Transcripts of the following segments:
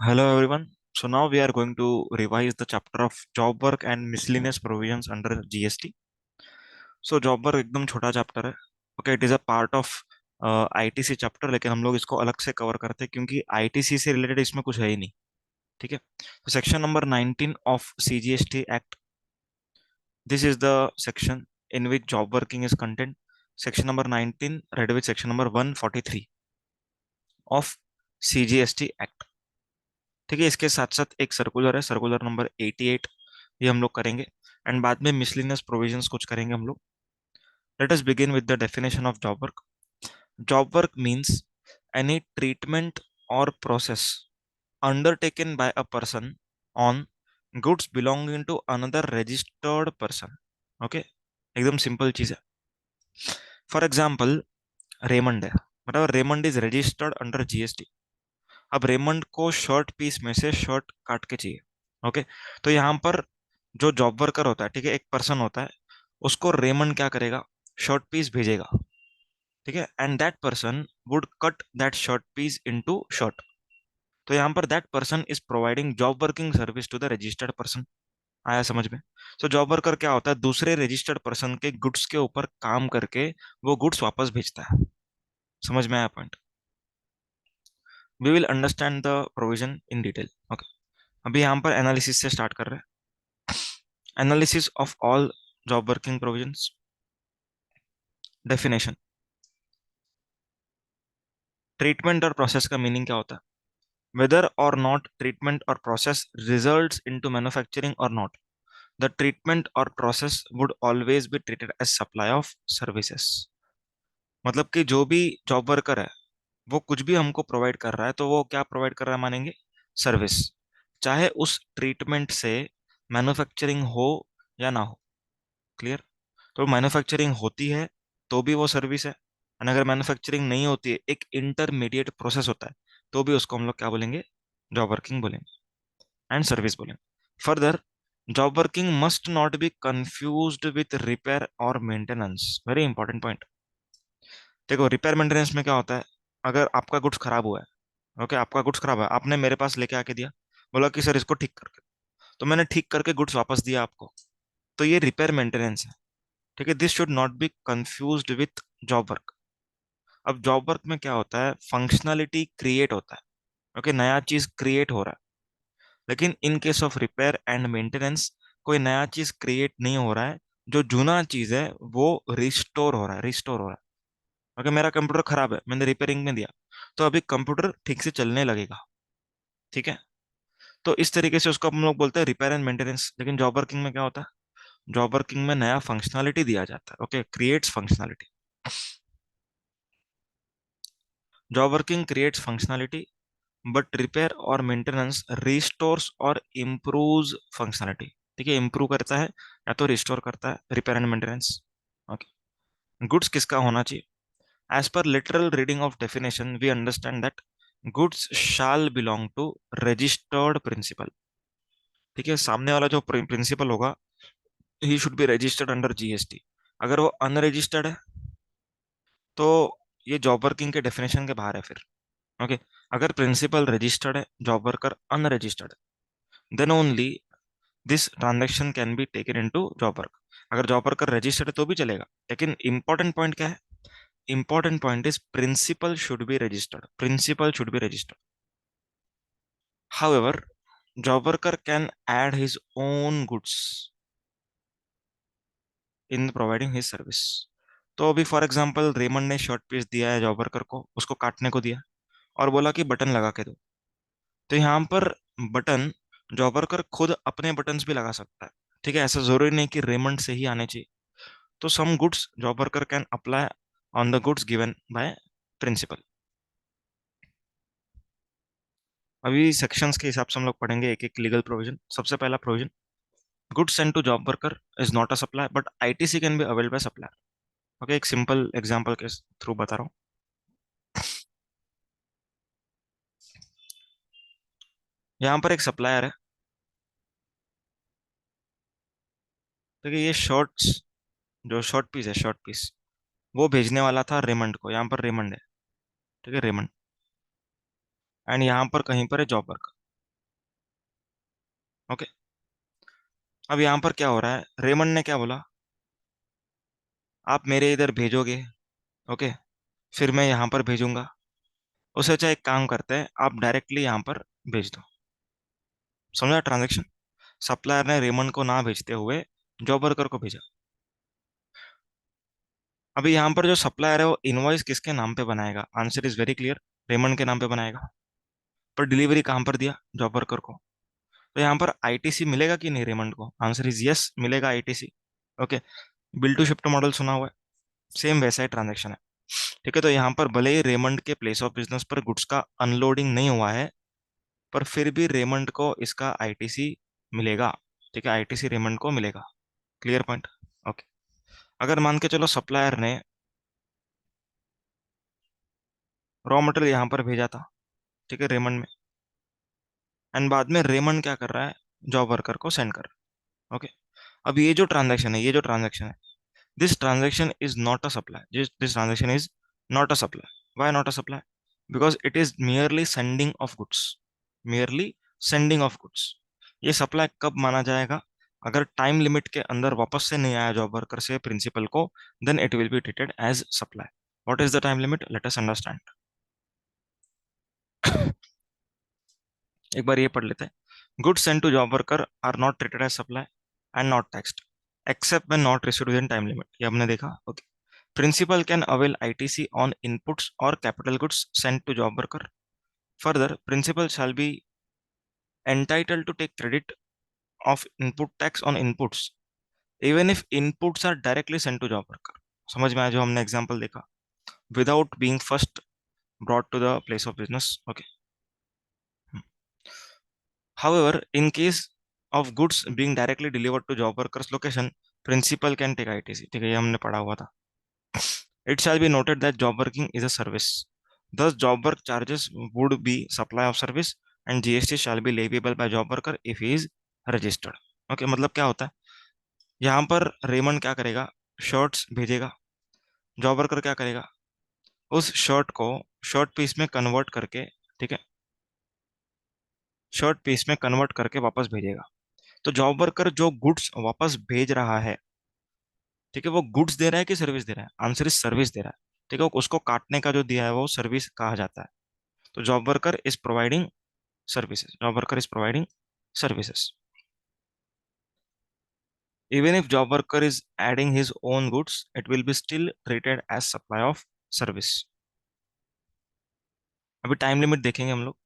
Hello everyone. So now we are going to revise the chapter of job work and miscellaneous provisions under GST. So job work एकदम छोटा chapter है. Okay, it is a part of ITC chapter, लेकिन हम लोग इसको अलग से cover करते हैं क्योंकि ITC से रिलेटेड इसमें कुछ है ही नहीं. ठीक है. तो section number 19 of CGST act. This is the section in which job working is content. Section number 19 red with section number 143 of CGST act. ठीक है. इसके साथ साथ एक सर्कुलर है, सर्कुलर नंबर 88, ये हम लोग करेंगे. एंड बाद में मिसलिनियस प्रोविजंस कुछ करेंगे हम लोग. Let us begin with the definition of job work. Job work means any treatment और process undertaken by a person on goods belonging to another registered person. Okay, एकदम सिंपल चीज है. फॉर एग्जाम्पल, रेमंड है, मतलब Raymond is registered under GST. अब Raymond को shirt piece में से शर्ट काट के चाहिए. ओके, तो यहाँ पर जो जॉब वर्कर होता है, ठीक है, एक पर्सन होता है, उसको रेमंड क्या करेगा, शर्ट पीस भेजेगा. ठीक है. And that person would cut that shirt piece into shirt. तो यहाँ पर that person is providing job working service to the registered person. आया समझ में? तो जॉब वर्कर क्या होता है, दूसरे रजिस्टर्ड पर्सन के गुड्स के ऊपर काम करके वो गुड्स वापस भेजता है. समझ में आया point? We will understand the provision in detail. Okay, अभी यहाँ पर एनालिसिस से स्टार्ट कर रहे हैं. Analysis of all job working provisions. Definition. Treatment और प्रोसेस का मीनिंग क्या होता है? whether or not treatment or process results into manufacturing or not, the treatment or process would always be treated as supply of services. मतलब कि जो भी job worker है, वो कुछ भी हमको प्रोवाइड कर रहा है, तो वो क्या प्रोवाइड कर रहा है मानेंगे? सर्विस. चाहे उस ट्रीटमेंट से मैन्युफैक्चरिंग हो या ना हो. क्लियर? तो मैन्युफैक्चरिंग होती है तो भी वो सर्विस है. और अगर मैन्युफैक्चरिंग नहीं होती है, एक इंटरमीडिएट प्रोसेस होता है, तो भी उसको हम लोग क्या बोलेंगे? जॉब वर्किंग बोलेंगे एंड सर्विस बोलेंगे. Further, job working must not be confused with repair और मेंटेनेंस. Very important point. देखो, रिपेयर मेंटेनेंस में क्या होता है? अगर आपका गुड्स खराब हुआ है, ओके, आपका गुड्स खराब है, आपने मेरे पास लेके आके दिया, बोला कि सर इसको ठीक करके, तो मैंने ठीक करके गुड्स वापस दिया आपको, तो ये रिपेयर मेंटेनेंस है. ठीक है. This should not be confused with job work. अब जॉब वर्क में क्या होता है, फंक्शनलिटी क्रिएट होता है. ओके, नया चीज क्रिएट हो रहा है. लेकिन in case of repair and maintenance, कोई नया चीज क्रिएट नहीं हो रहा है. जो जूना चीज है वो रिस्टोर हो रहा है, रिस्टोर हो रहा है. ओके, मेरा कंप्यूटर खराब है, मैंने रिपेयरिंग में दिया, तो अभी कंप्यूटर ठीक से चलने लगेगा. ठीक है. तो इस तरीके से उसको हम लोग बोलते हैं रिपेयर एंड मेंटेनेंस. लेकिन जॉब वर्किंग में क्या होता है? जॉब वर्किंग में नया फंक्शनलिटी दिया जाता है. Okay, creates functionality. Job working creates functionality, but repair और मेंटेनेंस रिस्टोर्स और इम्प्रूव्स फंक्शनलिटी. ठीक है, इम्प्रूव करता है या तो रिस्टोर करता है, repair and maintenance. Okay. Goods किसका होना चाहिए? As per literal reading of definition we understand that goods shall belong to registered principal. ठीक है, सामने वाला जो प्रिंसिपल होगा, he should be registered under GST. अगर वो अनरजिस्टर्ड है तो ये जॉब वर्किंग के डेफिनेशन के बाहर है फिर. ओके. अगर प्रिंसिपल रजिस्टर्ड है, जॉब वर्कर अनरजिस्टर्ड है, then only this transaction can be taken into job work. अगर जॉब वर्कर रजिस्टर्ड है तो भी चलेगा, लेकिन इंपॉर्टेंट पॉइंट क्या है? Important point is principal should be registered. Principal should be registered. However, job worker can add his own goods in providing his service. तो अभी फॉर एग्जांपल रेमंड ने शर्ट पीस दिया है जॉब वर्कर को, उसको काटने को दिया और बोला कि बटन लगा के दो. तो यहाँ पर बटन जॉब वर्कर खुद अपने बटन्स भी लगा सकता है. ठीक है, ऐसा जरूरी नहीं कि रेमंड से ही आने चाहिए. तो some goods job worker can apply on the goods given by principal. अभी सेक्शंस के हिसाब से हम लोग पढ़ेंगे एक एक लीगल प्रोविजन. सबसे पहला provision, goods send to job worker is not a supply but ITC can be availed by supplier. Okay, एक सिंपल एग्जांपल के थ्रू बता रहा हूँ. यहाँ पर एक सप्लायर है. देखिए, ये शर्ट्स, जो शर्ट पीस है, शर्ट पीस वो भेजने वाला था रेमंड को. यहाँ पर रेमंड है. ठीक है, रेमंड. एंड यहाँ पर कहीं पर है जॉब वर्कर. ओके, अब यहाँ पर क्या हो रहा है, रेमंड ने क्या बोला, आप मेरे इधर भेजोगे, ओके, फिर मैं यहाँ पर भेजूंगा। उसे अच्छा एक काम करते हैं, आप डायरेक्टली यहाँ पर भेज दो। समझा ट्रांजेक्शन? सप्लायर ने रेमंड को ना भेजते हुए जॉब वर्कर को भेजा। अभी यहाँ पर जो सप्लायर है वो इनवॉइस किसके नाम पे बनाएगा? Answer is very clear, Raymond के नाम पे बनाएगा। पर डिलीवरी कहाँ पर दिया? जॉब वर्कर को। तो यहाँ पर आईटीसी मिलेगा कि नहीं रेमंड को? आंसर इज यस, मिलेगा ITC. Okay, bill to shift model सुना हुआ है, सेम वैसा ही ट्रांजेक्शन है। ठीक है, तो यहाँ पर भले ही रेमंड के प्लेस ऑफ बिजनेस पर गुड्स का अनलोडिंग नहीं हुआ है, पर फिर भी रेमंड को इसका आईटीसी मिलेगा। ठीक है, आईटीसी रेमंड को मिलेगा। Clear point? ओके, अगर मान के चलो सप्लायर ने रॉ मटेरियल यहाँ पर भेजा था, ठीक है, रेमंड में, एंड बाद में रेमंड क्या कर रहा है, जॉब वर्कर को सेंड कर रहा है। ओके, अब ये जो ट्रांजैक्शन है, ये जो ट्रांजैक्शन है, this transaction is not a supply, this transaction is not a supply. Why not a supply? Because it is merely sending of goods, merely sending of goods. ये सप्लाई कब माना जाएगा? अगर टाइम लिमिट के अंदर वापस से नहीं आया जॉब वर्कर से प्रिंसिपल को, then it will be treated as supply. What is the time limit? Let us understand. एक बार ये पढ़ लेते हैं। Goods send to job worker are not treated as supply and not taxed except when not received within time limit. ये हमने देखा। Okay, principal can avail ITC on inputs और capital goods send to job worker. Further, principal shall be entitled to take credit of input tax on inputs even if inputs are directly sent to job worker। समझ में आया जो हमने example देखा, without being first brought to the place of business। Okay, however, in case of goods being directly delivered to job workers location, principal can take ITC। ठीक है, ये हमने पढ़ा हुआ था। It shall be noted that job working is a service. Thus, job work charges would be supply of service and GST shall be leviable by job worker if he is registered। Okay, मतलब क्या होता है, यहाँ पर Raymond क्या करेगा, shirts भेजेगा, job worker क्या करेगा, उस शर्ट को शर्ट पीस में कन्वर्ट करके, ठीक है, शर्ट पीस में कन्वर्ट करके वापस भेजेगा। तो जॉब वर्कर जो गुड्स वापस भेज रहा है, ठीक है, वो गुड्स दे रहा है कि सर्विस दे रहा है? आंसर इज सर्विस दे रहा है। ठीक है, उसको काटने का जो दिया है वो सर्विस कहा जाता है। तो job worker is providing services, job worker is providing services। Even if job worker is adding his own goods, it will be still treated as supply of service। अभी टाइम लिमिट देखेंगे हम लोग।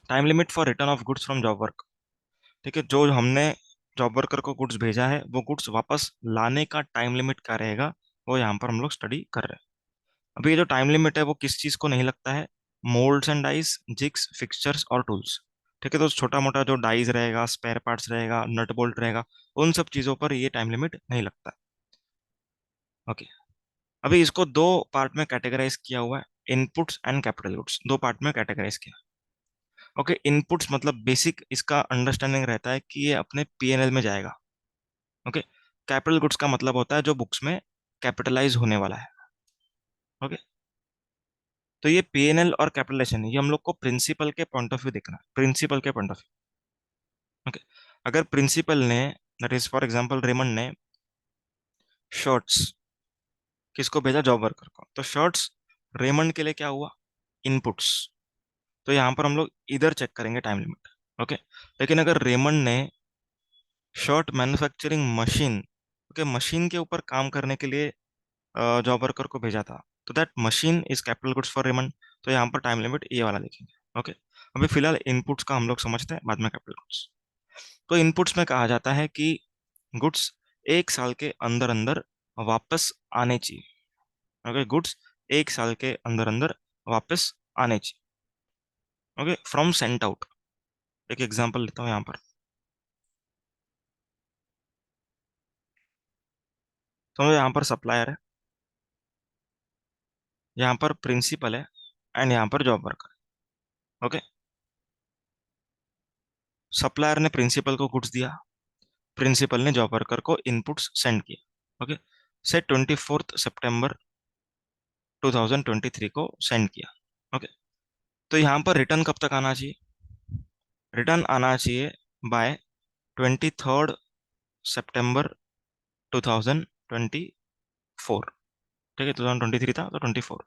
Time limit for return of goods from job work. ठीक है, जो हमने job worker को goods भेजा है वो गुड्स वापस लाने का टाइम लिमिट क्या रहेगा, वो यहाँ पर हम लोग स्टडी कर रहे हैं। अभी ये जो टाइम लिमिट है वो किस चीज को नहीं लगता है? Moulds and dice, jigs, fixtures और टूल्स। ठीक है, तो छोटा मोटा जो डाइज रहेगा, स्पेयर पार्ट्स रहेगा, नट बोल्ट रहेगा, उन सब चीजों पर ये टाइम लिमिट नहीं लगता। ओके, अभी इसको दो पार्ट में कैटेगराइज किया हुआ है, इनपुट्स एंड कैपिटल गुड्स, दो पार्ट में कैटेगराइज किया। ओके, इनपुट्स मतलब बेसिक इसका अंडरस्टैंडिंग रहता है कि ये अपने पीएनएल में जाएगा। ओके, कैपिटल गुड्स का मतलब होता है जो बुक्स में कैपिटलाइज होने वाला है। ओके, तो ये पीएनएल और कैपिटलाइजेशन ये हम लोग को प्रिंसिपल के पॉइंट ऑफ व्यू देखना है, प्रिंसिपल के पॉइंट ऑफ व्यू। ओके, अगर प्रिंसिपल ने, that is for example Raymond ने शर्ट्स किसको भेजा, जॉब वर्कर को, तो शर्ट्स रेमंड के लिए क्या हुआ, इनपुट्स। तो यहाँ पर हम लोग इधर चेक करेंगे टाइम लिमिट। ओके, लेकिन अगर रेमंड ने shirt manufacturing machine, okay, machine के ऊपर काम करने के लिए जॉब वर्कर को भेजा था, तो that machine is capital goods for Raymond. तो यहाँ पर टाइम लिमिट ये वाला देखेंगे। ओके, अभी फिलहाल इनपुट्स का हम लोग समझते हैं, बाद में कैपिटल गुड्स। तो इनपुट्स में कहा जाता है कि गुड्स एक साल के अंदर अंदर वापस आने चाहिए। ओके, गुड्स एक साल के अंदर अंदर वापस आने चाहिए। Okay, from sent out. एक एग्जांपल लेता हूँ यहाँ पर। तो यहाँ पर सप्लायर है, यहाँ पर प्रिंसिपल है, एंड यहाँ पर जॉब वर्कर। ओके, सप्लायर ने प्रिंसिपल को गुड्स दिया, प्रिंसिपल ने जॉब वर्कर को इनपुट्स सेंड किया। ओके, से 24 सितंबर 2023 को सेंड किया। ओके, तो यहाँ पर रिटर्न कब तक आना चाहिए? रिटर्न आना चाहिए बाय 23 सितंबर 2024। ठीक है, 2023 था तो 24,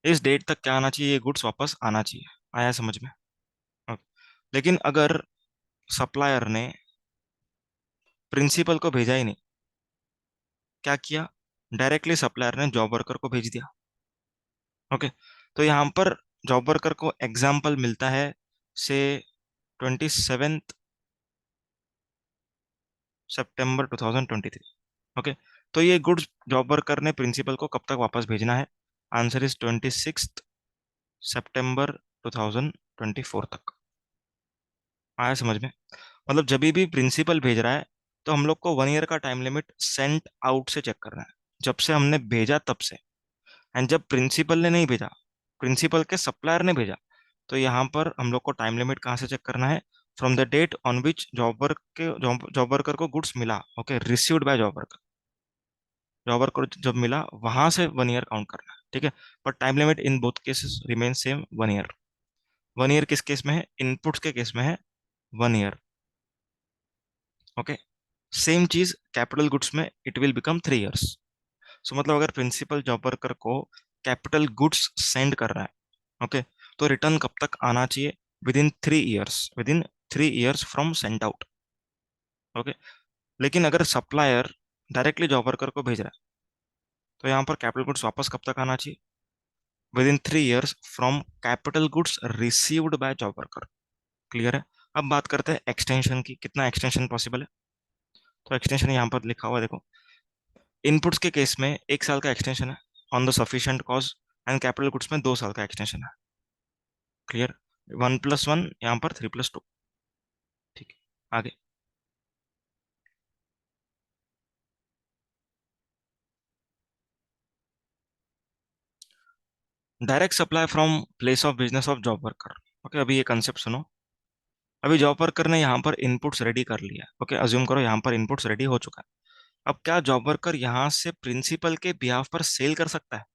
इस डेट तक क्या आना चाहिए? ये गुड्स वापस आना चाहिए। आया समझ में? Okay. लेकिन अगर सप्लायर ने प्रिंसिपल को भेजा ही नहीं, क्या किया? डायरेक्टली सप्लायर ने जॉब वर्कर को भेज दिया। ओके, तो यहाँ पर जॉब वर्कर को एग्जाम्पल मिलता है से 27 सितंबर 2023। ओके, तो ये गुड्स जॉब वर्कर ने प्रिंसिपल को कब तक वापस भेजना है? आंसर इज 26 सितंबर 2024 तक। आया समझ में? मतलब जब भी प्रिंसिपल भेज रहा है तो हम लोग को 1 ईयर का टाइम लिमिट सेंट आउट से चेक करना है, जब से हमने भेजा तब से। एंड जब प्रिंसिपल ने नहीं भेजा, प्रिंसिपल के सप्लायर ने भेजा, तो यहाँ पर हम लोग को टाइम लिमिट कहाँ से चेक करना है? From the date on which job worker को गुड्स मिला। Okay, received by job worker, job worker जब मिला वहां से 1 ईयर काउंट करना है। ठीक है, but time limit in both cases remain same, 1 year. 1 year किस केस में है? इनपुट्स के केस में है 1 ईयर। ओके, सेम चीज कैपिटल गुड्स में इट विल बिकम 3 ईयर्स। सो मतलब अगर प्रिंसिपल जॉब वर्कर को कैपिटल गुड्स सेंड कर रहा है, ओके, तो रिटर्न कब तक आना चाहिए? With in 3 years from sent out. Okay, लेकिन अगर सप्लायर डायरेक्टली जॉब वर्कर को भेज रहा है, तो यहाँ पर कैपिटल गुड्स वापस कब तक आना चाहिए? With in 3 years from capital goods received by job worker. Clear है? अब बात करते हैं एक्सटेंशन की, कितना एक्सटेंशन पॉसिबल है। तो एक्सटेंशन यहाँ पर लिखा हुआ है, देखो। इनपुट्स के केस में 1 साल का एक्सटेंशन है on the sufficient cause, and capital goods में 2 साल का एक्सटेंशन है। क्लियर? 1+1 यहाँ पर 3+2। ठीक है, आगे। Direct supply from place of business of job worker. Okay, अभी ये कंसेप्ट सुनो। अभी जॉब वर्कर ने यहाँ पर इनपुट्स रेडी कर लिया। ओके, अज्यूम करो यहाँ पर इनपुट्स रेडी हो चुका है। अब क्या जॉब वर्कर यहाँ से प्रिंसिपल के बिहाफ पर सेल कर सकता है?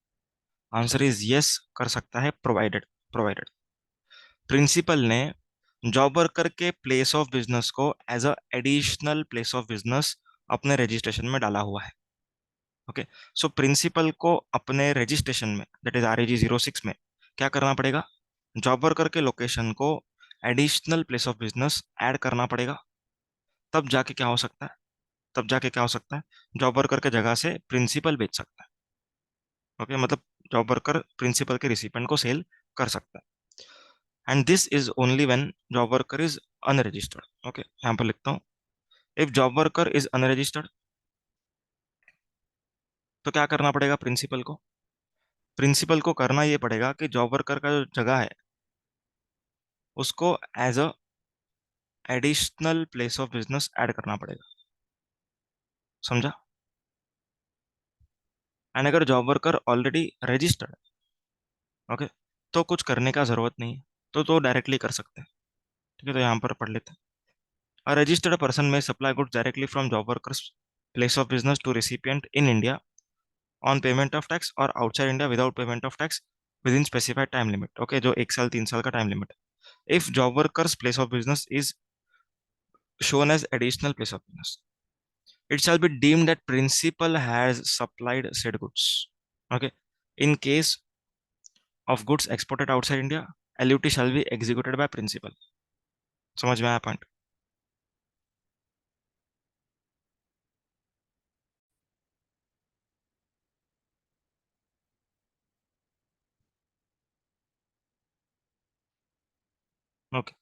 आंसर इज यस, कर सकता है, प्रोवाइडेड प्रिंसिपल ने जॉब वर्कर के प्लेस ऑफ बिजनेस को as a additional place of business अपने रजिस्ट्रेशन में डाला हुआ है। ओके, सो प्रिंसिपल को अपने रजिस्ट्रेशन में, दैट इज RAG 06 में, क्या करना पड़ेगा? जॉब वर्कर के लोकेशन को additional place of business add करना पड़ेगा। तब जाके क्या हो सकता है? तब जाके क्या हो सकता है? जॉब वर्कर के जगह से प्रिंसिपल बेच सकता है। ओके, मतलब जॉब वर्कर प्रिंसिपल के रिसिपेंट को सेल कर सकता है। And this is only when job worker is unregistered. Okay, यहाँ पर लिखता हूँ, if job worker is unregistered, तो क्या करना पड़ेगा प्रिंसिपल को? प्रिंसिपल को करना ये पड़ेगा कि जॉब वर्कर का जो जगह है उसको as a additional place of business add करना पड़ेगा। समझा? एंड अगर job worker already registered, okay, तो कुछ करने का जरूरत नहीं है, तो डायरेक्टली कर सकते हैं। ठीक है, तो यहाँ पर पढ़ लेते हैं। A registered person may supply goods directly from job worker's place of business to recipient in India on payment of tax or outside India without payment of tax within specified time limit. Okay, जो 1 साल 3 साल का time limit है। If job worker's place of business is shown as additional place of business, it shall be deemed that principal has supplied said goods. Okay, in case of goods exported outside India, LUT shall be executed by principal. समझ में आया point? Okay,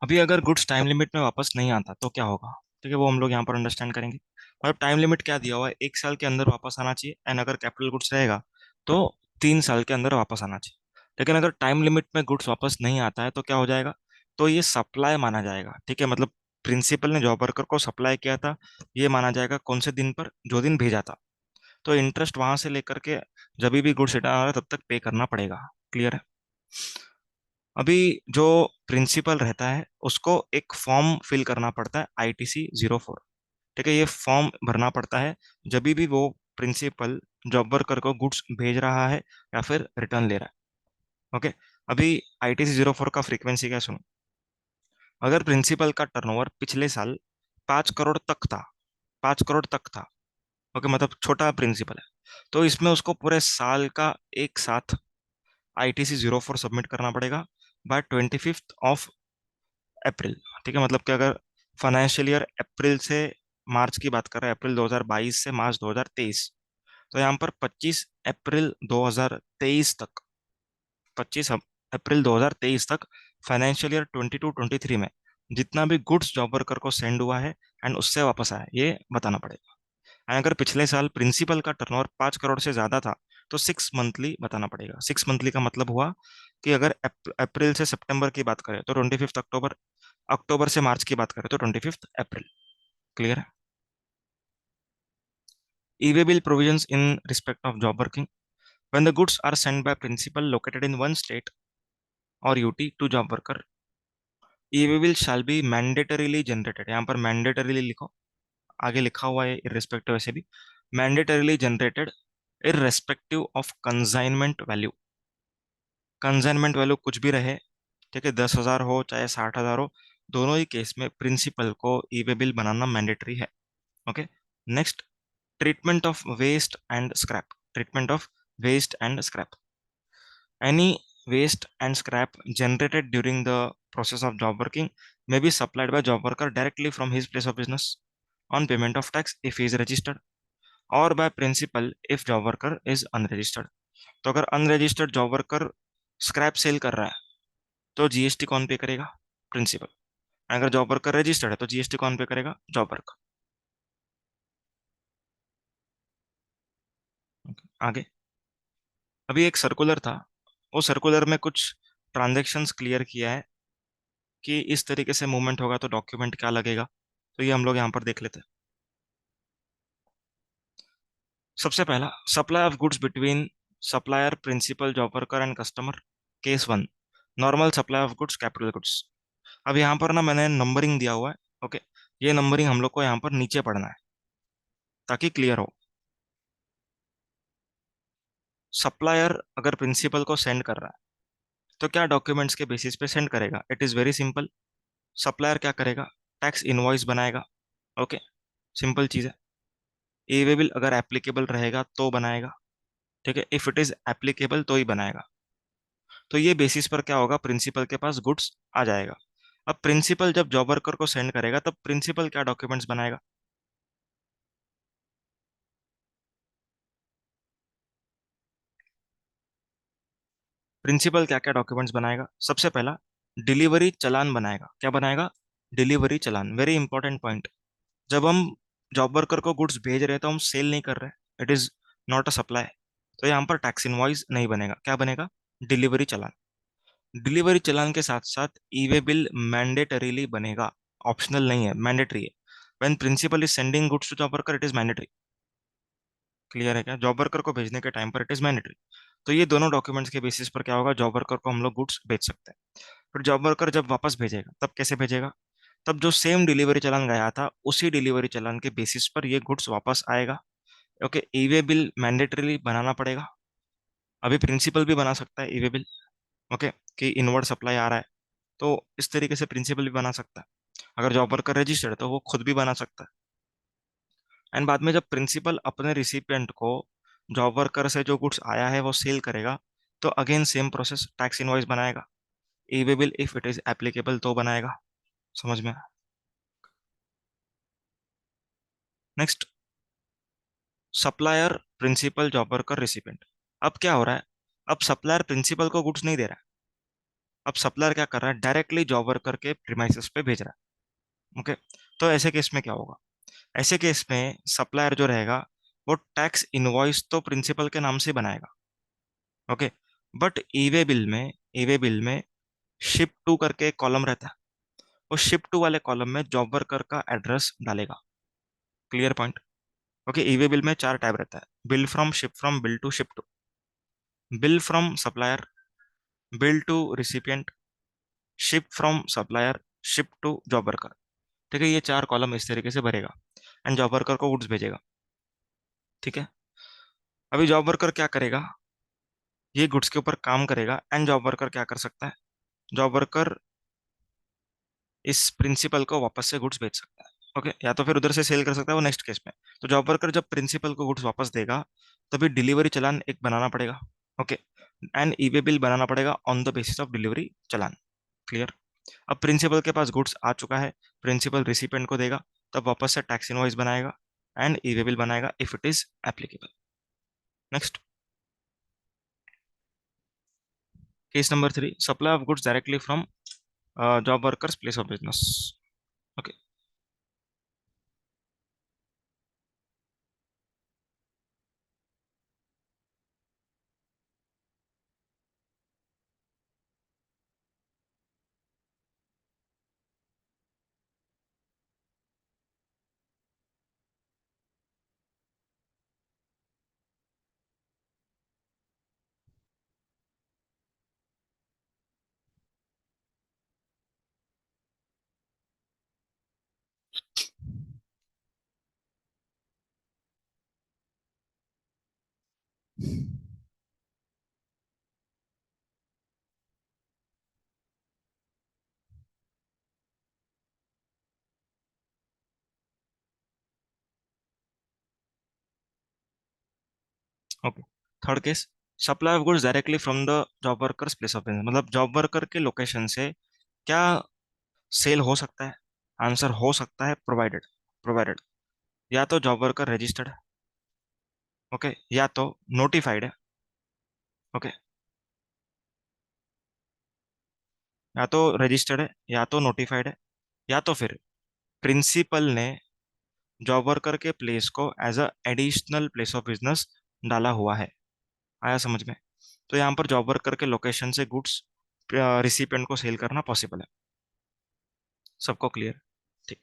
अभी अगर goods time limit में वापस नहीं आता तो क्या होगा? ठीक है, वो हम लोग यहाँ पर अंडरस्टैंड करेंगे। मतलब टाइम लिमिट क्या दिया हुआ है? 1 साल के अंदर वापस आना चाहिए, एंड अगर कैपिटल गुड्स रहेगा तो 3 साल के अंदर वापस आना चाहिए। लेकिन अगर टाइम लिमिट में गुड्स वापस नहीं आता है तो क्या हो जाएगा? तो ये सप्लाई माना जाएगा। ठीक है, मतलब प्रिंसिपल ने जॉब वर्कर को सप्लाई किया था, ये माना जाएगा कौन से दिन पर? जो दिन भेजा था। तो इंटरेस्ट वहां से लेकर के जब भी गुड्स रिटर्न आ रहा है तब तक पे करना पड़ेगा। क्लियर है? अभी जो प्रिंसिपल रहता है उसको एक फॉर्म फिल करना पड़ता है, ITC 04। ठीक है, ये फॉर्म भरना पड़ता है जब भी वो प्रिंसिपल जॉब वर्कर को गुड्स भेज रहा है या फिर रिटर्न ले रहा है। ओके, अभी ITC 04 का फ्रीक्वेंसी क्या सुनो। अगर प्रिंसिपल का टर्नओवर पिछले साल 5 करोड़ तक था, 5 करोड़ तक था, ओके, मतलब छोटा प्रिंसिपल है, तो इसमें उसको पूरे साल का एक साथ ITC 04 सबमिट करना पड़ेगा बाय 25 ऑफ अप्रैल। ठीक है, मतलब कि अगर फाइनेंशियल ईयर अप्रैल से मार्च की बात कर रहे हैं, अप्रैल 2022 से मार्च 2023, तो यहाँ पर 25 अप्रैल 2023 तक, 25 अप्रैल 2023 तक फाइनेंशियल ईयर 22-23 में जितना भी गुड्स जॉब वर्कर को सेंड हुआ है एंड उससे वापस आया, ये बताना पड़ेगा। एंड अगर पिछले साल प्रिंसिपल का टर्नओवर 5 करोड़ से ज्यादा था तो 6 मंथली बताना पड़ेगा। 6 मंथली का मतलब हुआ कि अगर अप्रैल से सितंबर की बात करें तो 25 अक्टूबर, अक्टूबर से मार्च की बात करें तो 25 अप्रैल। क्लियर है। E-way bill provisions in respect of job working. When the goods are sent by principal located in one state or UT to job worker, E-way bill shall be mandatorily generated। यहाँ पर mandatorily लिखो, आगे लिखा हुआ है irrespective, ऐसे भी mandatorily generated irrespective of consignment value। Consignment value कुछ भी रहे, ठीक है, 10,000 हो चाहे 60,000 हो, दोनों ही केस में प्रिंसिपल को ई-वे बिल बनाना मैंडेटरी है। Okay, next, treatment of waste and scrap. Treatment of waste and scrap, any waste and scrap generated during the process of job working may be supplied by job worker directly from his place of business on payment of tax if he is registered, or by principal if job worker is unregistered। तो अगर unregistered job worker scrap sale कर रहा है तो GST कौन पे करेगा? Principal. अगर जॉब वर्कर रजिस्टर्ड है तो GST कौन पे करेगा? Job worker. आगे, अभी एक सर्कुलर था, वो सर्कुलर में कुछ ट्रांजेक्शन्स क्लियर किया है कि इस तरीके से मूवमेंट होगा तो डॉक्यूमेंट क्या लगेगा, तो ये हम लोग यहाँ पर देख लेते हैं। सबसे पहला, supply of goods between supplier principal job worker and customer. Case 1, normal supply of goods capital goods. अब यहाँ पर ना मैंने नंबरिंग दिया हुआ है। ओके, ये नंबरिंग हम लोग को यहाँ पर नीचे पढ़ना है ताकि क्लियर हो। सप्लायर अगर प्रिंसिपल को सेंड कर रहा है तो क्या डॉक्यूमेंट्स के बेसिस पे सेंड करेगा? It is very simple. Supplier क्या करेगा? टैक्स इनवॉइस बनाएगा। ओके, सिंपल चीज़ है। ई वे बिल अगर एप्लीकेबल रहेगा तो बनाएगा, ठीक है, इफ इट इज एप्लीकेबल तो ही बनाएगा। तो ये बेसिस पर क्या होगा, प्रिंसिपल के पास गुड्स आ जाएगा। अब प्रिंसिपल जब जॉब वर्कर को सेंड करेगा तब प्रिंसिपल क्या डॉक्यूमेंट्स बनाएगा? प्रिंसिपल क्या क्या डॉक्यूमेंट्स बनाएगा? सबसे पहला, डिलीवरी चालान बनाएगा। क्या बनाएगा? डिलीवरी चालान, वेरी इंपॉर्टेंट पॉइंट। जब हम जॉब वर्कर को गुड्स भेज रहे हैं तो हम सेल नहीं कर रहे, it is not a supply. तो यहाँ पर टैक्स इनवॉइस नहीं बनेगा, क्या बनेगा? डिलीवरी चालान। डिलीवरी चालान के साथ साथ ई वे बिल मैंडेटरीली बनेगा, ऑप्शनल नहीं है, मैंडेटरी है। When principal is sending goods to job worker it is mandatory. Clear है क्या? जॉब वर्कर को भेजने के टाइम पर इट इज मैंडेटरी। तो ये दोनों डॉक्यूमेंट्स के बेसिस पर क्या होगा, जॉब वर्कर को हम लोग गुड्स भेज सकते हैं। फिर जॉब वर्कर जब वापस भेजेगा तब कैसे भेजेगा? तब जो सेम डिलीवरी चालान गया था उसी डिलीवरी चालान के बेसिस पर ये गुड्स वापस आएगा। ओके, ई वे बिल मैंडेटरीली बनाना पड़ेगा। अभी प्रिंसिपल भी बना सकता है ई वे बिल। ओके, कि इनवर्ड सप्लाई आ रहा है तो इस तरीके से प्रिंसिपल भी बना सकता है। अगर जॉब वर्कर रजिस्टर्ड है तो वो खुद भी बना सकता है। एंड बाद में जब प्रिंसिपल अपने रिसिपिएंट को जॉब वर्कर से जो गुड्स आया है वो सेल करेगा तो again same process, tax invoice बनाएगा। E way bill if it is applicable तो बनाएगा। समझ में? Next, supplier principal job worker recipient. अब क्या हो रहा है, अब सप्लायर प्रिंसिपल को गुड्स नहीं दे रहा है। अब सप्लायर क्या कर रहा है, डायरेक्टली जॉब वर्कर के प्रीमाइसेस पे भेज रहा है। ओके, तो ऐसे केस में क्या होगा? ऐसे केस में सप्लायर जो रहेगा वो टैक्स इनवॉइस तो प्रिंसिपल के नाम से बनाएगा। ओके, बट ईवे बिल में शिप टू करके एक कॉलम रहता है, वो शिप टू वाले कॉलम में जॉब वर्कर का एड्रेस डालेगा। Clear point? Okay, e way bill में 4 टाइप रहता है, bill from, ship from, bill to, ship to. Bill from supplier, bill to recipient, ship from supplier, ship to job worker. ठीक है, ये 4 column इस तरीके से भरेगा एंड जॉब वर्कर को गुड्स भेजेगा। ठीक है, अभी जॉब वर्कर क्या करेगा, ये गुड्स के ऊपर काम करेगा, एंड जॉब वर्कर क्या कर सकता है, जॉब वर्कर इस प्रिंसिपल को वापस से गुड्स बेच सकता है। ओके, या तो फिर उधर से सेल कर सकता है वो नेक्स्ट केस में। तो जॉब वर्कर जब प्रिंसिपल को गुड्स वापस देगा, तभी डिलीवरी चालान एक बनाना पड़ेगा। ओके, एंड ईवे बिल बनाना पड़ेगा on the basis of delivery challan. Clear. अब प्रिंसिपल के पास गुड्स आ चुका है, प्रिंसिपल रिसिपेंट को देगा, तब वापस से टैक्स इनवॉइस बनाएगा एंड ईवे बिल बनाएगा if it is applicable. Next, case number 3, supply of goods directly from job workers place of business. Okay. Okay, third case, supply of goods directly from the job workers place of business, मतलब job worker के location से क्या cell हो सकता है? Answer हो सकता है प्रोवाइडेड, प्रोवाइडेड या तो जॉब वर्कर रजिस्टर्ड है, ओके, या तो नोटिफाइड है, ओके, या तो रजिस्टर्ड है या तो नोटिफाइड है, या तो फिर प्रिंसिपल ने जॉब वर्कर के प्लेस को as a additional place of business डाला हुआ है। आया समझ में? तो यहाँ पर जॉब वर्कर के लोकेशन से गुड्स रिसिपिएंट को सेल करना पॉसिबल है। सबको क्लियर? ठीक।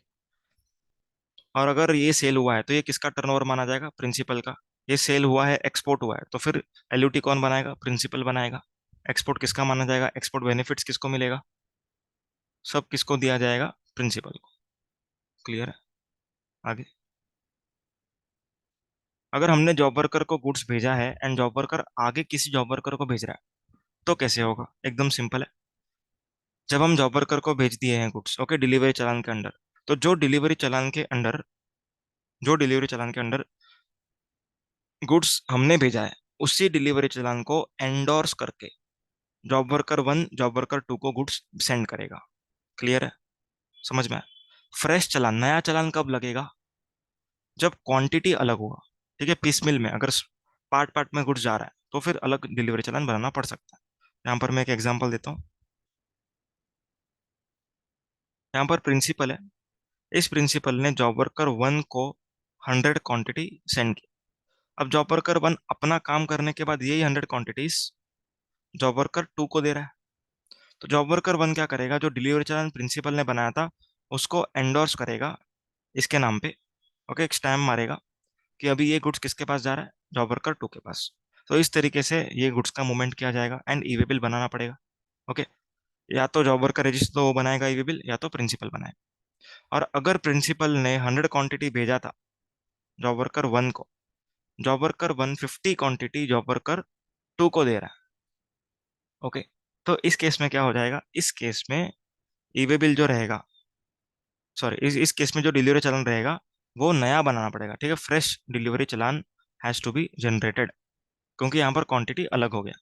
और अगर ये सेल हुआ है तो ये किसका टर्नओवर माना जाएगा? प्रिंसिपल का। ये सेल हुआ है, एक्सपोर्ट हुआ है, तो फिर एलयूटी कौन बनाएगा? प्रिंसिपल बनाएगा। एक्सपोर्ट किसका माना जाएगा? एक्सपोर्ट बेनिफिट्स किसको मिलेगा? सब किसको दिया जाएगा? प्रिंसिपल को। क्लियर है? आगे, अगर हमने जॉब वर्कर को गुड्स भेजा है एंड जॉब वर्कर आगे किसी जॉब वर्कर को भेज रहा है, तो कैसे होगा? एकदम सिंपल है। जब हम जॉब वर्कर को भेज दिए हैं गुड्स, ओके, डिलीवरी चालान के अंडर, तो जो डिलीवरी चालान के अंडर गुड्स हमने भेजा है, उसी डिलीवरी चालान को एंडोर्स करके जॉब वर्कर 1 जॉब वर्कर 2 को गुड्स सेंड करेगा। क्लियर है? समझ में आया? फ्रेश चालान, नया चालान कब लगेगा? जब क्वांटिटी अलग होगा। ठीक है, पीस मिल में अगर पार्ट पार्ट में गुड्स जा रहा है, तो फिर अलग डिलीवरी चालान बनाना पड़ सकता है। यहाँ पर मैं एक एग्जांपल देता हूँ। यहाँ पर प्रिंसिपल है, इस प्रिंसिपल ने जॉब वर्कर 1 को 100 क्वांटिटी सेंड की। अब जॉब वर्कर 1 अपना काम करने के बाद यही 100 क्वांटिटीज जॉब वर्कर 2 को दे रहा है। तो जॉब वर्कर 1 क्या करेगा? जो डिलीवरी चालान प्रिंसिपल ने बनाया था, उसको एंडोर्स करेगा इसके नाम पे। ओके, एक स्टैम्प मारेगा कि अभी ये गुड्स किसके पास जा रहा है? जॉब वर्कर 2 के पास। तो इस तरीके से ये गुड्स का मूवमेंट किया जाएगा एंड ईवे बिल बनाना पड़ेगा। ओके, या तो जॉब वर्कर रजिस्टर तो वो बनाएगा ईवे बिल, या तो प्रिंसिपल बनाएगा। और अगर प्रिंसिपल ने 100 क्वांटिटी भेजा था जॉब वर्कर 1 को, job worker 1 50 quantity job worker 2 को दे रहा है। ओके, तो इस केस में क्या हो जाएगा? इस केस में ईवे बिल जो रहेगा, सॉरी, इस केस में जो डिलीवरी चालान रहेगा वो नया बनाना पड़ेगा। ठीक है, फ्रेश डिलीवरी चालान हैज टू बी जनरेटेड, क्योंकि यहाँ पर क्वांटिटी अलग हो गया।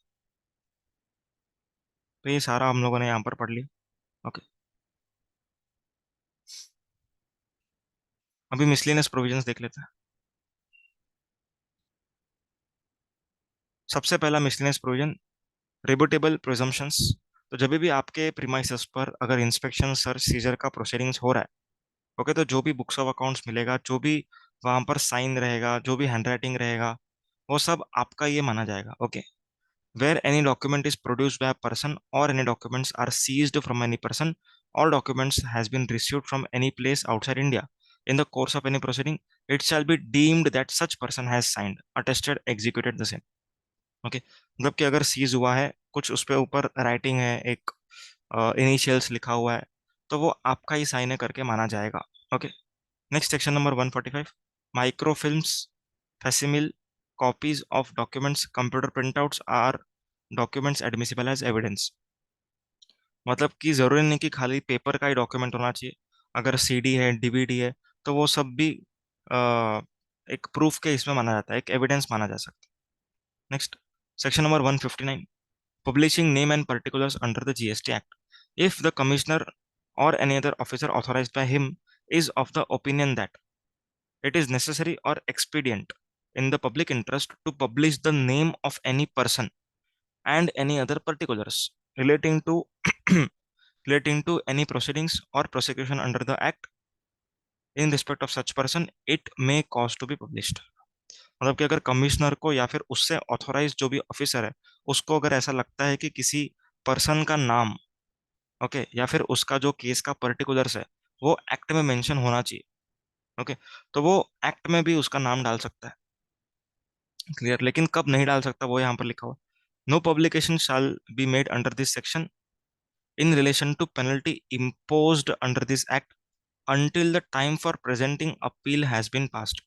तो ये सारा हम लोगों ने यहाँ पर पढ़ लिया। ओके, अभी मिसलेनियस प्रोविजंस देख लेते हैं। सबसे पहला मिसलेनियस प्रोविजन, रिबुटेबल प्रिजम्पशंस। तो जब भी आपके प्रीमाइसेस पर अगर इंस्पेक्शन सर्च सीजर का प्रोसीडिंग्स हो रहा है, ओके, तो जो भी बुक्स ऑफ अकाउंट्स मिलेगा, जो भी वहां पर साइन रहेगा, जो भी हैंडराइटिंग रहेगा, वो सब आपका ये माना जाएगा। Okay, where any document is produced by a person or any documents are seized from any person or documents has been received from any place outside India in the course of any proceeding, it shall be deemed that such person has signed, attested, executed the same. Okay, मतलब कि अगर seize हुआ है कुछ, उस पे ऊपर writing है, एक इनिशियल्स लिखा हुआ है, तो वो आपका ही साइन है करके माना जाएगा। Okay, next section number 145, माइक्रोफिल्म्स, फैसिमिल, copies of documents, computer printouts are documents admissible as evidence. मतलब कि जरूरी नहीं कि खाली पेपर का ही डॉक्यूमेंट होना चाहिए। अगर सीडी है, डीवीडी है, तो वो सब भी अ, एक प्रूफ के इसमें माना जाता है, एक एविडेंस माना जा सकता है। Next, section number 159, publishing name and particulars under the GST Act. If the commissioner or any other officer authorized by him is of the opinion that it is necessary or expedient in the public interest to publish the name of any person and any other particulars relating to relating to any proceedings or prosecution under the act in respect of such person, it may cause to be published. मतलब कि अगर commissioner को या फिर उससे authorise जो भी officer है, उसको अगर ऐसा लगता है कि किसी पर्सन का नाम, ओके, या फिर उसका जो केस का पर्टिकुलर्स है वो एक्ट में मेंशन होना चाहिए, ओके, तो वो एक्ट में भी उसका नाम डाल सकता है। क्लियर? लेकिन कब नहीं डाल सकता वो यहाँ पर लिखा हुआ, no publication shall be made under this section in relation to penalty imposed under this act until the time for presenting appeal has been passed।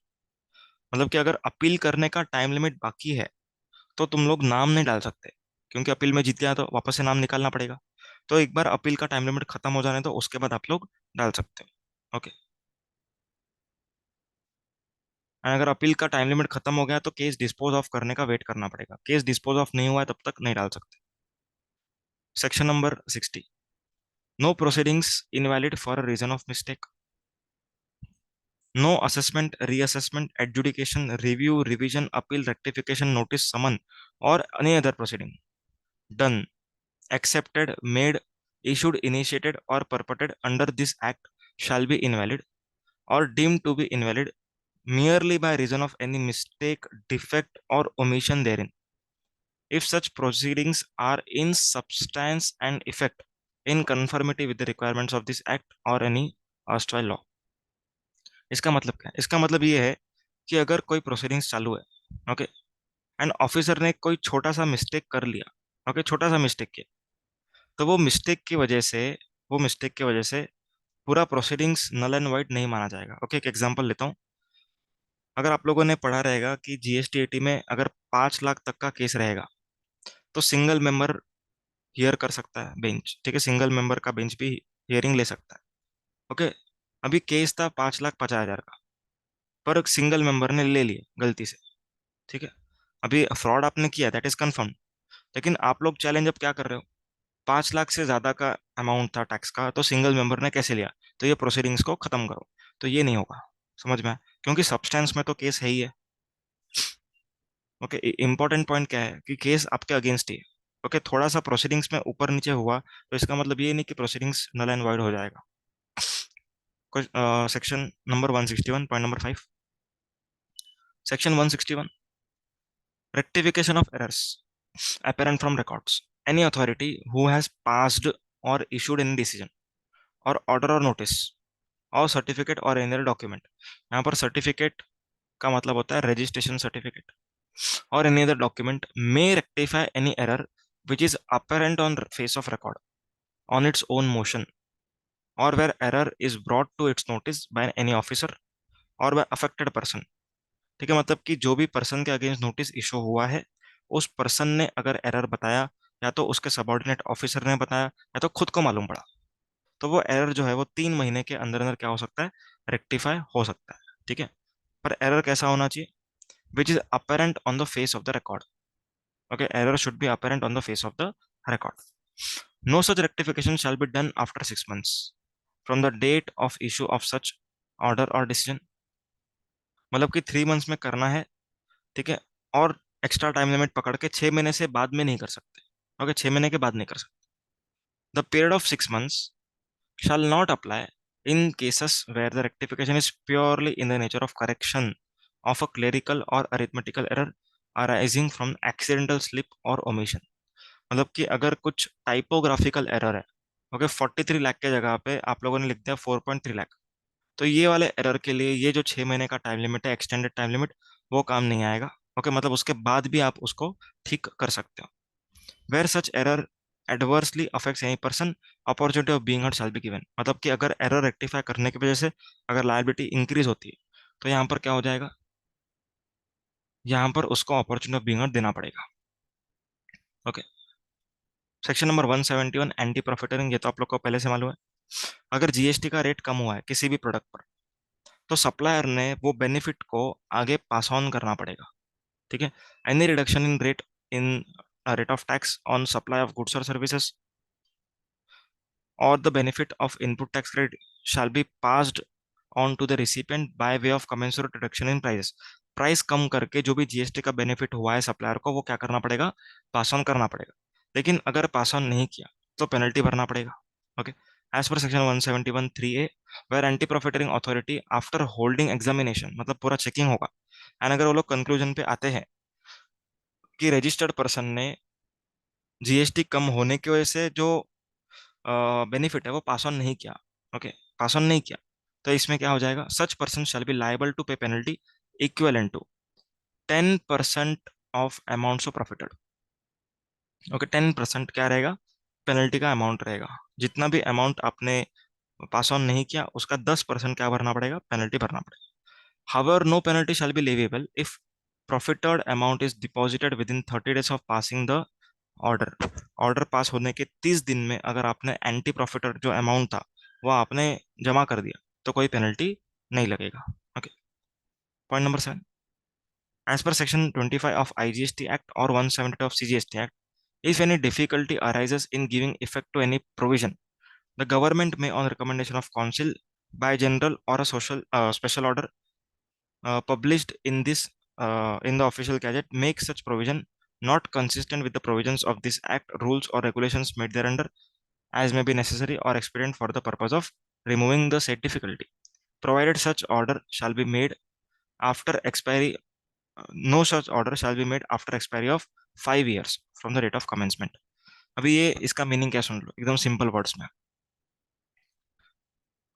मतलब कि अगर अपील करने का टाइम लिमिट बाकी है तो तुम लोग नाम नहीं डाल सकते, क्योंकि अपील में जीत गया तो वापस से नाम निकालना पड़ेगा। तो एक बार अपील का टाइम लिमिट खत्म हो जाने तो उसके बाद आप लोग डाल सकते हो, ओके। एंड अगर अपील का टाइम लिमिट खत्म हो गया तो केस डिस्पोज ऑफ करने का वेट करना पड़ेगा। केस डिस्पोज ऑफ नहीं हुआ है तब तक नहीं डाल सकते। Section number 60, no proceedings invalid for a reason of mistake. No assessment, reassessment, adjudication, review, revision, appeal, rectification, notice, summon और any other proceeding done, accepted, made, issued, initiated, or purported under this act shall be invalid or deemed to be invalid merely by reason of any mistake, defect, or omission therein, if such proceedings are in substance and effect in conformity with the requirements of this act or any erstwhile law। इसका मतलब क्या है? इसका मतलब ये है कि अगर कोई प्रोसीडिंग्स चालू है, ओके, एंड ऑफिसर ने कोई छोटा सा मिस्टेक कर लिया, ओके, छोटा सा मिस्टेक किया, तो वो मिस्टेक की वजह से पूरा प्रोसीडिंग्स नल एंड वाइड नहीं माना जाएगा। ओके, एक एग्जांपल लेता हूँ। अगर आप लोगों ने पढ़ा रहेगा कि जीएसटी एटी में अगर 5 लाख तक का केस रहेगा तो सिंगल मेंबर हियर कर सकता है बेंच, ठीक है, सिंगल मेंबर का बेंच भी हियरिंग ले सकता है। ओके, अभी केस था 5,50,000 का, पर एक सिंगल मेंबर ने ले लिया गलती से, ठीक है, अभी फ्रॉड आपने किया, दैट इज कंफर्म, लेकिन आप लोग चैलेंज अब क्या कर रहे हो, 5 लाख से ज्यादा का अमाउंट था टैक्स का, तो सिंगल मेंबर ने कैसे लिया, तो ये प्रोसीडिंग्स को खत्म करो। तो ये नहीं होगा, समझ में आया? क्योंकि सब्सटेंस में तो केस है ही है। ओके, इंपॉर्टेंट पॉइंट क्या है कि केस आपके अगेंस्ट ही है। ओके, थोड़ा सा प्रोसीडिंग्स में ऊपर नीचे हुआ तो इसका मतलब ये नहीं कि प्रोसीडिंग्स नल एंड वाइड हो जाएगा। Section number 161 point number 5, section 161, rectification of errors apparent from records, any authority who has passed or issued any decision or order or notice और सर्टिफिकेट और एनी अदर डॉक्यूमेंट, यहाँ पर certificate का मतलब होता है रजिस्ट्रेशन सर्टिफिकेट, और any other document may rectify any error which is apparent on face of record on its own motion और where error is brought to its notice by any officer और by affected person. ठीक है, मतलब कि जो भी person के against notice issue हुआ है, उस पर्सन ने अगर एरर बताया, या तो उसके सबॉर्डिनेट ऑफिसर ने बताया, या तो खुद को मालूम पड़ा, तो वो एरर जो है वो 3 महीने के अंदर अंदर क्या हो सकता है, रेक्टिफाई हो सकता है। ठीक है, पर एरर कैसा होना चाहिए, which is apparent on the face of the record. Okay, error should be apparent on the face of the record. No such rectification shall be done after 6 months from the date of issue of such order और decision. मतलब कि 3 months में करना है, ठीक है, और extra time limit पकड़ के 6 महीने से बाद में नहीं कर सकते। ओके, 6 महीने के बाद नहीं कर सकते। The period of 6 months shall not apply in cases where the rectification is purely in the nature of correction of a clerical or arithmetical error arising from accidental slip or omission। मतलब कि अगर कुछ typographical error है, okay, 43 lakh के जगह पे आप लोगों ने लिख दिया 4.3 लाख, तो ये वाले एरर के लिए ये जो 6 महीने का टाइम लिमिट है, एक्सटेंडेड टाइम लिमिट, वो काम नहीं आएगा। ओके, मतलब उसके बाद भी आप उसको ठीक कर सकते हो। Where such error adversely affects any person, opportunity of being heard shall be given. मतलब कि अगर एरर रेक्टिफाई करने की वजह से अगर लायबिलिटी इंक्रीज होती है तो यहाँ पर क्या हो जाएगा, यहाँ पर उसको अपॉर्चुनिटी ऑफ बीइंग देना पड़ेगा। Okay. Section number 171 anti profiteering, ये तो आप लोग को पहले से मालूम है। अगर जीएसटी का रेट कम हुआ है किसी भी प्रोडक्ट पर, तो सप्लायर ने वो बेनिफिट को आगे पास ऑन करना पड़ेगा। ठीक है। Any reduction in rate, in rate of tax on supply of goods और services or the benefit of input tax credit shall be passed on to the recipient by way of commensurate reduction in prices। Price कम करके जो भी GST का benefit हुआ है supplier को, वो क्या करना पड़ेगा, पास ऑन करना पड़ेगा। लेकिन अगर पास ऑन नहीं किया तो पेनल्टी भरना पड़ेगा। Okay. As per section 171(3)(a), where anti profiteering authority after holding examination, मतलब पूरा चेकिंग होगा, एंड अगर वो लोग कंक्लूजन पे आते हैं कि रजिस्टर्ड पर्सन ने जीएसटी कम होने की वजह से जो बेनिफिट है वो पास ऑन नहीं किया, ओके, पास ऑन नहीं किया, तो इसमें क्या हो जाएगा, such person shall be liable to pay penalty equivalent to 10% of amounts of profiteered. Okay, 10% क्या रहेगा, पेनल्टी का अमाउंट रहेगा। जितना भी अमाउंट आपने पास ऑन नहीं किया उसका 10% क्या भरना पड़ेगा, पेनल्टी भरना पड़ेगा। However, no penalty shall be leviable if profited amount is deposited within 30 days of passing the order. Order pass होने के 30 दिन में अगर आपने एंटी प्रॉफिटर जो अमाउंट था वो आपने जमा कर दिया तो कोई पेनल्टी नहीं लगेगा। Okay. Point number 7, as per section 25 of IGST act और 172 of CGST act, if any difficulty arises in giving effect to any provision, the government may, on recommendation of council, by general or a social special order published in this in the official gazette, make such provision not consistent with the provisions of this act, rules or regulations made thereunder, as may be necessary or expedient for the purpose of removing the said difficulty, provided such order shall be made after expiry no such order shall be made after expiry of 5 years from the date of commencement। अभी ये इसका meaning क्या, सुन लो एकदम simple words में।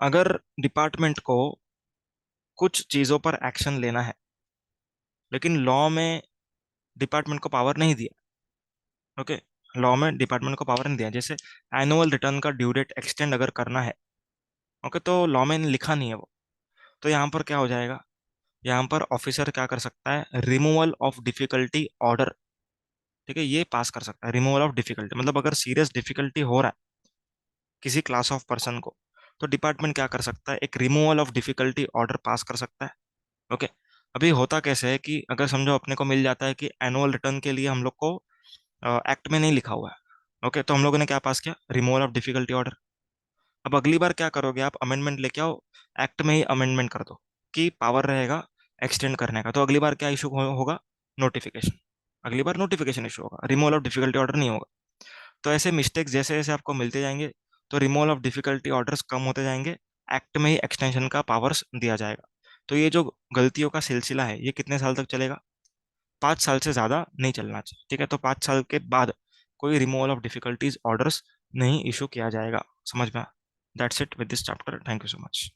अगर department को कुछ चीजों पर एक्शन लेना है लेकिन लॉ में डिपार्टमेंट को पावर नहीं दिया, ओके, लॉ में डिपार्टमेंट को पावर नहीं दिया, जैसे एनुअल रिटर्न का ड्यू डेट एक्सटेंड अगर करना है, ओके, तो लॉ में लिखा नहीं है वो, तो यहाँ पर क्या हो जाएगा, यहाँ पर ऑफिसर क्या कर सकता है, रिमूवल ऑफ डिफिकल्टी ऑर्डर, ठीक है, ये पास कर सकता है। रिमूवल ऑफ डिफिकल्टी मतलब अगर सीरियस डिफिकल्टी हो रहा है किसी क्लास ऑफ पर्सन को, तो डिपार्टमेंट क्या कर सकता है, एक removal of difficulty order pass कर सकता है। ओके। अभी होता कैसे है कि अगर समझो अपने को मिल जाता है कि एनुअल रिटर्न के लिए हम लोग को एक्ट में नहीं लिखा हुआ है, ओके, तो हम लोगों ने क्या पास किया, रिमूवल ऑफ डिफिकल्टी ऑर्डर। अब अगली बार क्या करोगे, आप अमेंडमेंट लेके आओ, एक्ट में ही अमेंडमेंट कर दो कि पावर रहेगा एक्सटेंड करने का, तो अगली बार क्या इशू होगा, नोटिफिकेशन, अगली बार नोटिफिकेशन इशू होगा, रिमूवल ऑफ डिफिकल्टी ऑर्डर नहीं होगा। तो ऐसे मिस्टेक्स जैसे जैसे आपको मिलते जाएंगे तो रिमूवल ऑफ डिफिकल्टी ऑर्डर्स कम होते जाएंगे, एक्ट में ही एक्सटेंशन का पावर्स दिया जाएगा। तो ये जो गलतियों का सिलसिला है ये कितने साल तक चलेगा, 5 साल से ज्यादा नहीं चलना चाहिए। ठीक है, तो 5 साल के बाद कोई रिमूवल ऑफ डिफिकल्टीज ऑर्डर्स नहीं इशू किया जाएगा। समझ में? That's it with this chapter. Thank you so much.